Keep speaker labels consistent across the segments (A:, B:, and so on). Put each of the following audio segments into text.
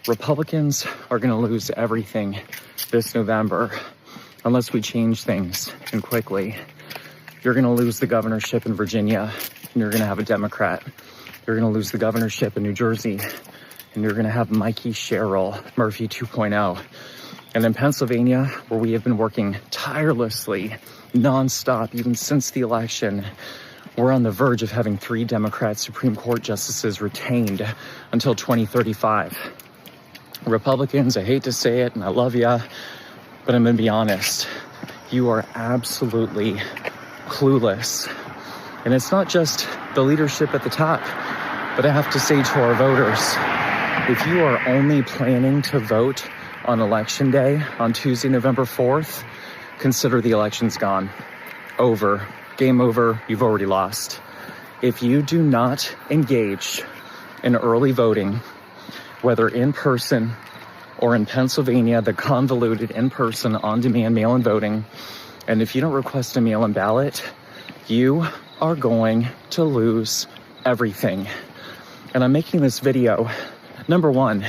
A: Republicans are going to lose everything this November unless we change things, and quickly. You're going to lose the governorship in Virginia, and you're going to have a Democrat. You're going to lose the governorship in New Jersey, and you're going to have Mikey Sherrill, Murphy 2.0. And in Pennsylvania, where we have been working tirelessly, nonstop, even since the election, we're on the verge of having 3 Democrat Supreme Court justices retained until 2035. Republicans, I hate to say it, and I love ya, but I'm gonna be honest, you are absolutely clueless. And it's not just the leadership at the top, but I have to say to our voters, if you are only planning to vote on election day on Tuesday, November 4th, consider the election's gone. Over. Game over. You've already lost. If you do not engage in early voting, whether in person or in Pennsylvania, the convoluted in-person, on-demand mail-in voting, and if you don't request a mail-in ballot, you are going to lose everything. And I'm making this video, number one,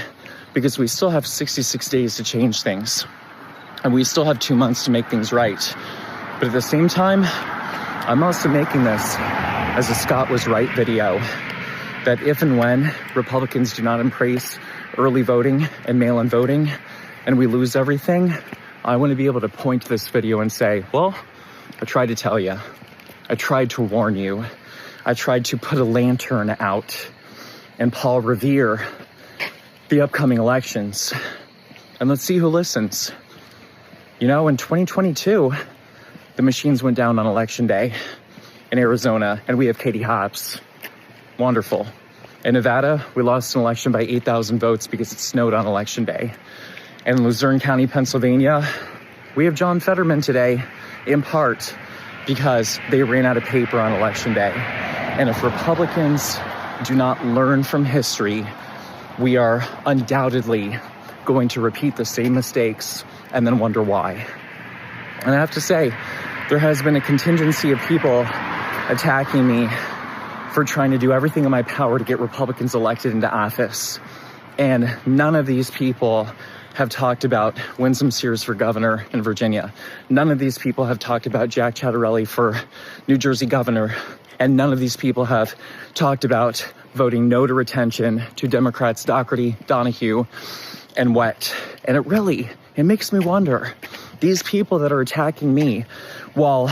A: because we still have 66 days to change things, and we still have 2 months to make things right. But at the same time, I'm also making this as a Scott was right video, that if and when Republicans do not embrace early voting and mail-in voting, and we lose everything, I want to be able to point to this video and say, well, I tried to tell you. I tried to warn you. I tried to put a lantern out and Paul Revere the upcoming elections. And let's see who listens. You know, in 2022, the machines went down on election day in Arizona, and we have Katie Hobbs. Wonderful. In Nevada, we lost an election by 8,000 votes because it snowed on election day. And in Luzerne County, Pennsylvania, we have John Fetterman today, in part because they ran out of paper on election day. And if Republicans do not learn from history, we are undoubtedly going to repeat the same mistakes and then wonder why. And I have to say, there has been a contingency of people attacking me for trying to do everything in my power to get Republicans elected into office. And none of these people have talked about Winsome Sears for governor in Virginia. None of these people have talked about Jack Ciattarelli for New Jersey governor. And none of these people have talked about voting no to retention to Democrats Doherty, Donahue, and Wett. And it makes me wonder, these people that are attacking me, while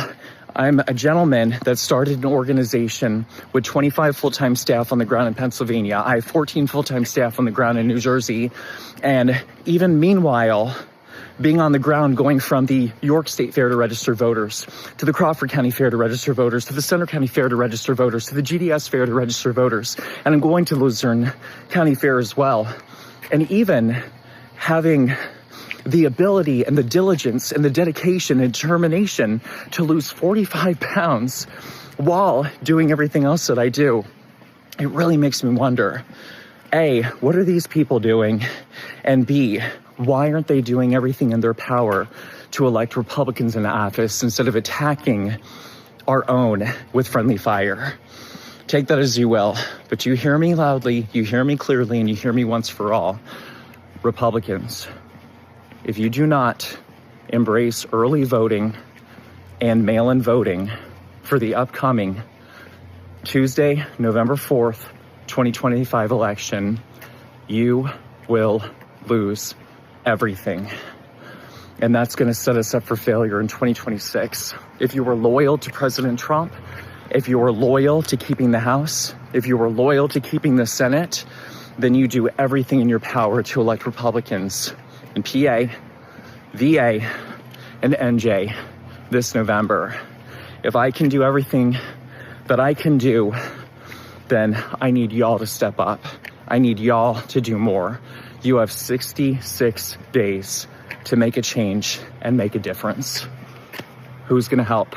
A: I'm a gentleman that started an organization with 25 full-time staff on the ground in Pennsylvania. I have 14 full-time staff on the ground in New Jersey. And even meanwhile, being on the ground, going from the York State Fair to register voters, to the Crawford County Fair to register voters, to the Center County Fair to register voters, to the GDS Fair to register voters. And I'm going to Luzerne County Fair as well. And even having the ability and the diligence and the dedication and determination to lose 45 pounds while doing everything else that I do, it really makes me wonder, A, what are these people doing? And B, why aren't they doing everything in their power to elect Republicans into office instead of attacking our own with friendly fire? Take that as you will, but you hear me loudly, you hear me clearly, and you hear me once for all. Republicans, if you do not embrace early voting and mail-in voting for the upcoming Tuesday, November 4th, 2025 election, you will lose everything. And that's going to set us up for failure in 2026. If you were loyal to President Trump, if you were loyal to keeping the House, if you were loyal to keeping the Senate, then you do everything in your power to elect Republicans in PA, VA, and NJ this November. If I can do everything that I can do, then I need y'all to step up. I need y'all to do more. You have 66 days to make a change and make a difference. Who's going to help?